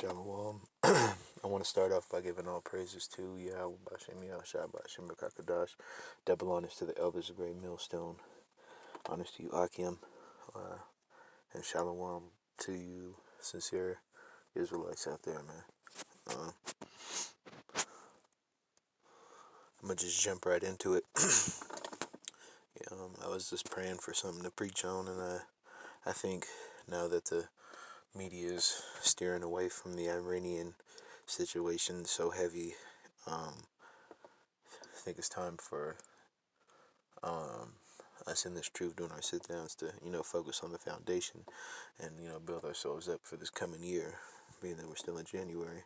Shalom. I want to start off by giving all praises to Yahweh Bashem Yahshua Bashem Rakakadash. Double honors to the elders of Great Millstone. Honors to you, Akim. And Shalom to you, sincere Israelites out there, man. I'm going to just jump right into it. I was just praying for something to preach on, and I think now that the media is steering away from the Iranian situation so heavy, I think it's time for us in this truth doing our sit downs to, focus on the foundation and, build ourselves up for this coming year, being that we're still in January.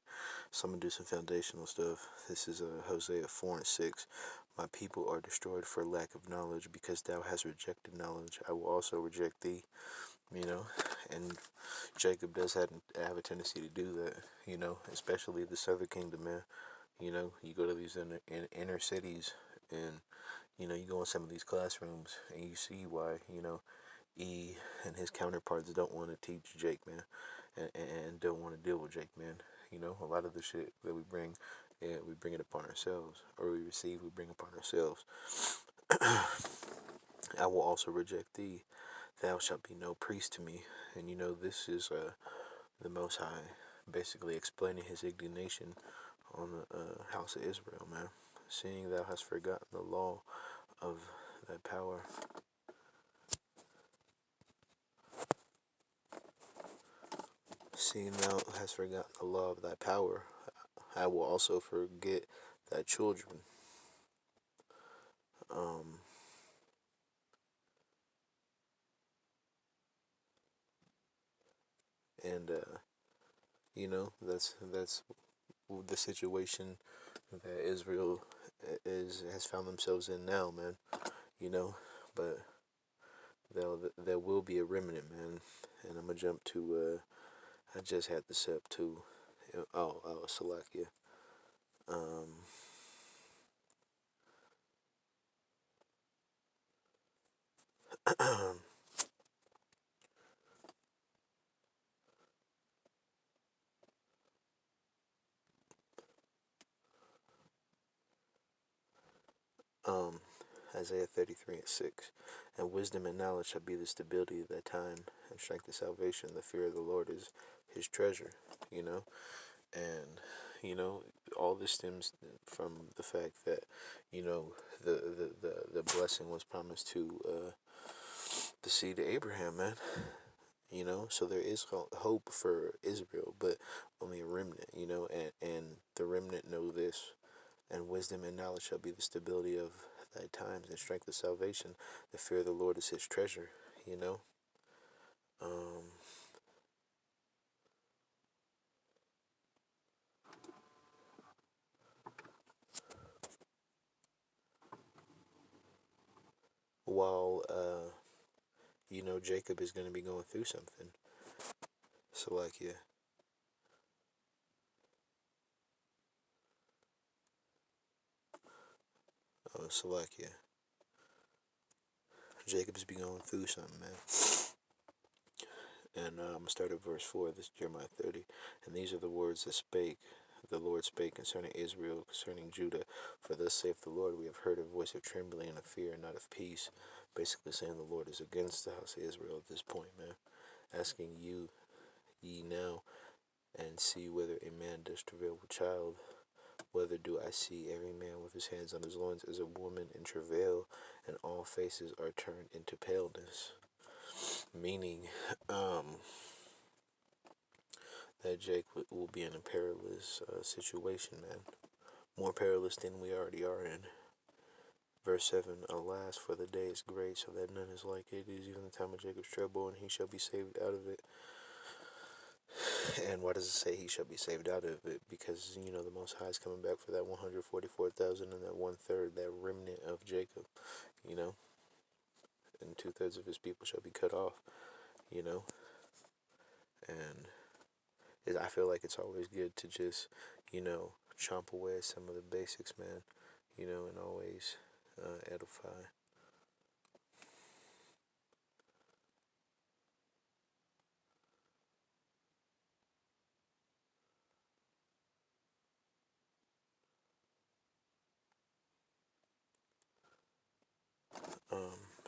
So I'm going to do some foundational stuff. This is Hosea 4 and 6. My people are destroyed for lack of knowledge, because thou hast rejected knowledge. I will also reject thee. And Jacob does have a tendency to do that, especially the southern kingdom, man. You go to these inner cities, and you go in some of these classrooms and you see why, E and his counterparts don't want to teach Jake, man, and don't want to deal with Jake, man. A lot of the shit that we bring, we bring it upon ourselves, or we receive, we bring upon ourselves. I will also reject thee. Thou shalt be no priest to me. And this is the Most High basically explaining his indignation on the house of Israel, man. Seeing thou hast forgotten the law of thy power. Seeing thou hast forgotten the law of thy power, I will also forget thy children. And that's the situation that Israel has found themselves in now, man. But there will be a remnant, man. And I'm gonna jump to I just had this up too. Salakia. Isaiah 33 and 6. And wisdom and knowledge shall be the stability of that time, and strength of salvation. The fear of the Lord is his treasure, And, all this stems from the fact that, the blessing was promised to the seed of Abraham, man. So there is hope for Israel, but only a remnant, and the remnant know this. And wisdom and knowledge shall be the stability of thy times, and strength of salvation. The fear of the Lord is his treasure, while, Jacob is going to be going through something. Salakia. Salakia. Jacob's be going through something, man. And I'm going to start at verse 4. This is Jeremiah 30. And these are the words that the Lord spake concerning Israel, concerning Judah. For thus saith the Lord, we have heard a voice of trembling and of fear, and not of peace. Basically saying the Lord is against the house of Israel at this point, man. Asking you, ye now, and see whether a man does travail with child. Whether do I see every man with his hands on his loins as a woman in travail, and all faces are turned into paleness. Meaning, that Jake will be in a perilous situation, man. More perilous than we already are in. Verse 7, alas, for the day is great, so that none is like it. It is even the time of Jacob's trouble, and he shall be saved out of it. And why does it say he shall be saved out of it? Because, the Most High is coming back for that 144,000 and that 1/3, that remnant of Jacob, and 2/3 of his people shall be cut off, and I feel like it's always good to just, chomp away at some of the basics, man, and always edify.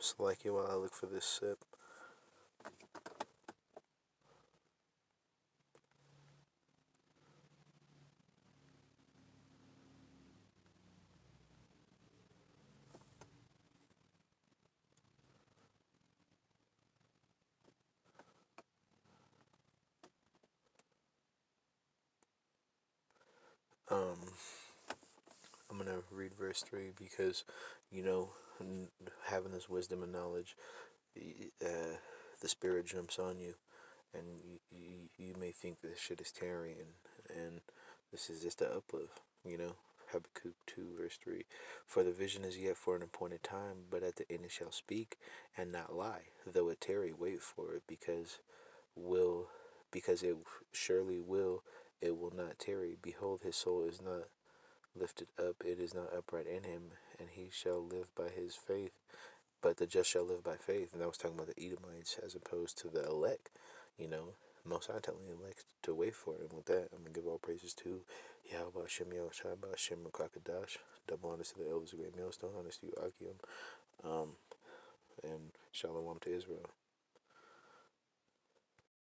Select it while I look for this sip. Um, I'm gonna read verse 3 because, you know, having this wisdom and knowledge, the Spirit jumps on you, and you may think this shit is tarrying, and this is just the uplift, you know. Habakkuk 2 verse 3. For the vision is yet for an appointed time, but at the end it shall speak and not lie. Though it tarry, wait for it, will because it surely will, it will not tarry. Behold, his soul is not lifted up, it is not upright in him, and he shall live by his faith. But the just shall live by faith. And I was talking about the Edomites as opposed to the elect, you know. Most High telling the elect to wait for it. And with that, I'm going to give all praises to Yahweh Hashem, Yahweh Shai, Hashem, Rakakadash. Double honors to the elders of Great Millstone, honors to you, Akim. And Shalom to Israel.